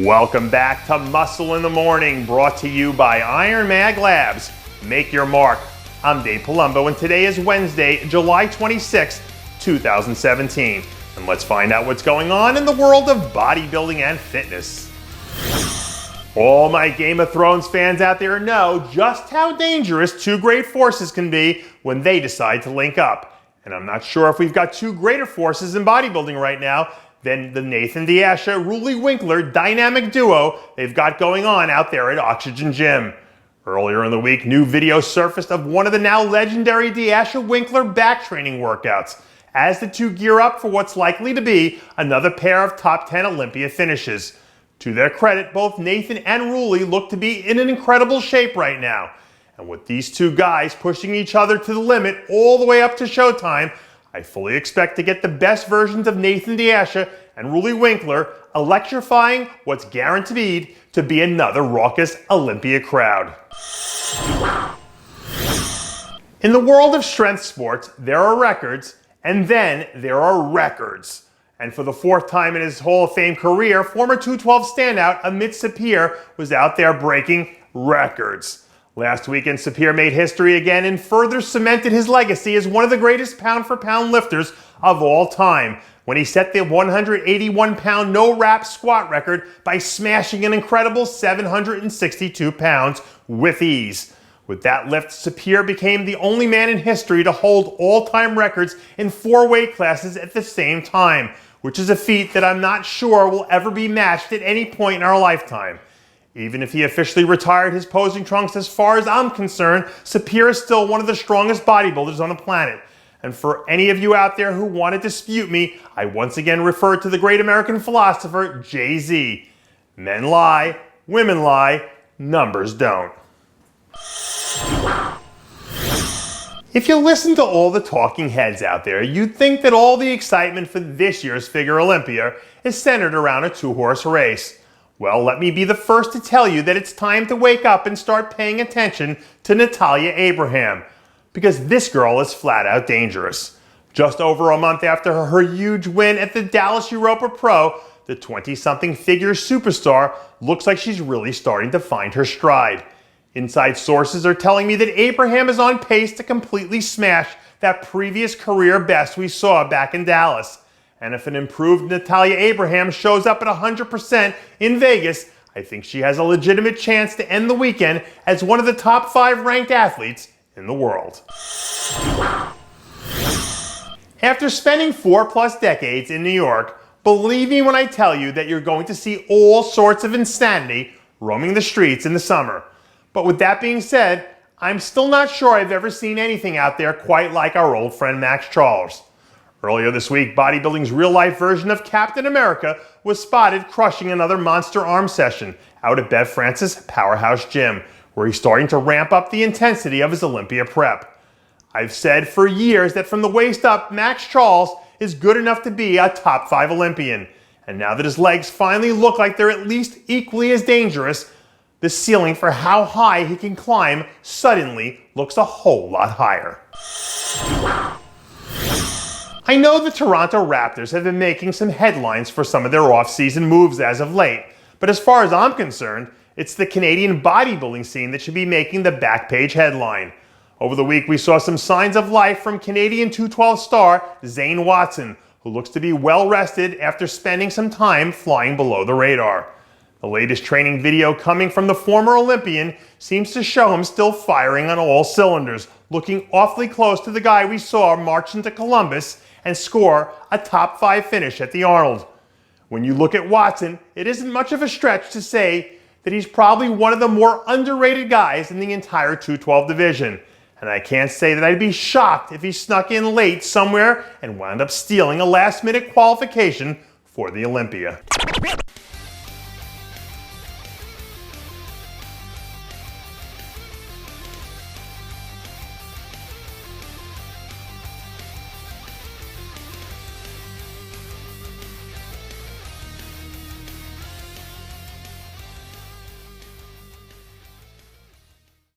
Welcome back to Muscle in the Morning, brought to you by Iron Mag Labs. Make your mark. I'm Dave Palumbo, and today is Wednesday, July 26, 2017. And let's find out what's going on in the world of bodybuilding and fitness. All my Game of Thrones fans out there know just how dangerous two great forces can be when they decide to link up. And I'm not sure if we've got two greater forces in bodybuilding right now than the Deasha, Lee Winkler dynamic duo they've got going on out there at Oxygen Gym. Earlier in the week, new video surfaced of one of the now legendary Deasha Winkler back training workouts as the two gear up for what's likely to be another pair of top 10 Olympia finishes. To their credit, both Nathan and Ruli look to be in an incredible shape right now. And with these two guys pushing each other to the limit all the way up to showtime, I fully expect to get the best versions of Nathan Deasha and Lee Winkler electrifying what's guaranteed to be another raucous Olympia crowd. In the world of strength sports, there are records, and then there are records. And for the fourth time in his Hall of Fame career, former 212 standout Amit Sapir was out there breaking records. Last weekend, Sapir made history again and further cemented his legacy as one of the greatest pound-for-pound lifters of all time when he set the 181-pound no-wrap squat record by smashing an incredible 762 pounds with ease. With that lift, Sapir became the only man in history to hold all-time records in 4 weight classes at the same time, which is a feat that I'm not sure will ever be matched at any point in our lifetime. Even if he officially retired his posing trunks, as far as I'm concerned, Sapir is still one of the strongest bodybuilders on the planet. And for any of you out there who want to dispute me, I once again refer to the great American philosopher Jay-Z. Men lie, women lie, numbers don't. If you listen to all the talking heads out there, you'd think that all the excitement for this year's Figure Olympia is centered around a 2-horse race. Well, let me be the first to tell you that it's time to wake up and start paying attention to Natalya Abraham, because this girl is flat out dangerous. Just over a month after her huge win at the Dallas Europa Pro, the 20-something figure superstar looks like she's really starting to find her stride. Inside sources are telling me that Abraham is on pace to completely smash that previous career best we saw back in Dallas. And if an improved Natalya Abraham shows up at 100% in Vegas, I think she has a legitimate chance to end the weekend as one of the top 5 ranked athletes in the world. After spending 4+ decades in New York, believe me when I tell you that you're going to see all sorts of insanity roaming the streets in the summer. But with that being said, I'm still not sure I've ever seen anything out there quite like our old friend Maxx. Earlier this week, bodybuilding's real-life version of Captain America was spotted crushing another monster arm session out at Bev Francis' Powerhouse Gym, where he's starting to ramp up the intensity of his Olympia prep. I've said for years that from the waist up, Maxx is good enough to be a top 5 Olympian. And now that his legs finally look like they're at least equally as dangerous, the ceiling for how high he can climb suddenly looks a whole lot higher. I know the Toronto Raptors have been making some headlines for some of their off-season moves as of late, but as far as I'm concerned, it's the Canadian bodybuilding scene that should be making the back page headline. Over the week, we saw some signs of life from Canadian 212 star Aine Watson, who looks to be well rested after spending some time flying below the radar. The latest training video coming from the former Olympian seems to show him still firing on all cylinders, looking awfully close to the guy we saw march into Columbus and score a top 5 finish at the Arnold. When you look at Watson, it isn't much of a stretch to say that he's probably one of the more underrated guys in the entire 212 division. And I can't say that I'd be shocked if he snuck in late somewhere and wound up stealing a last-minute qualification for the Olympia.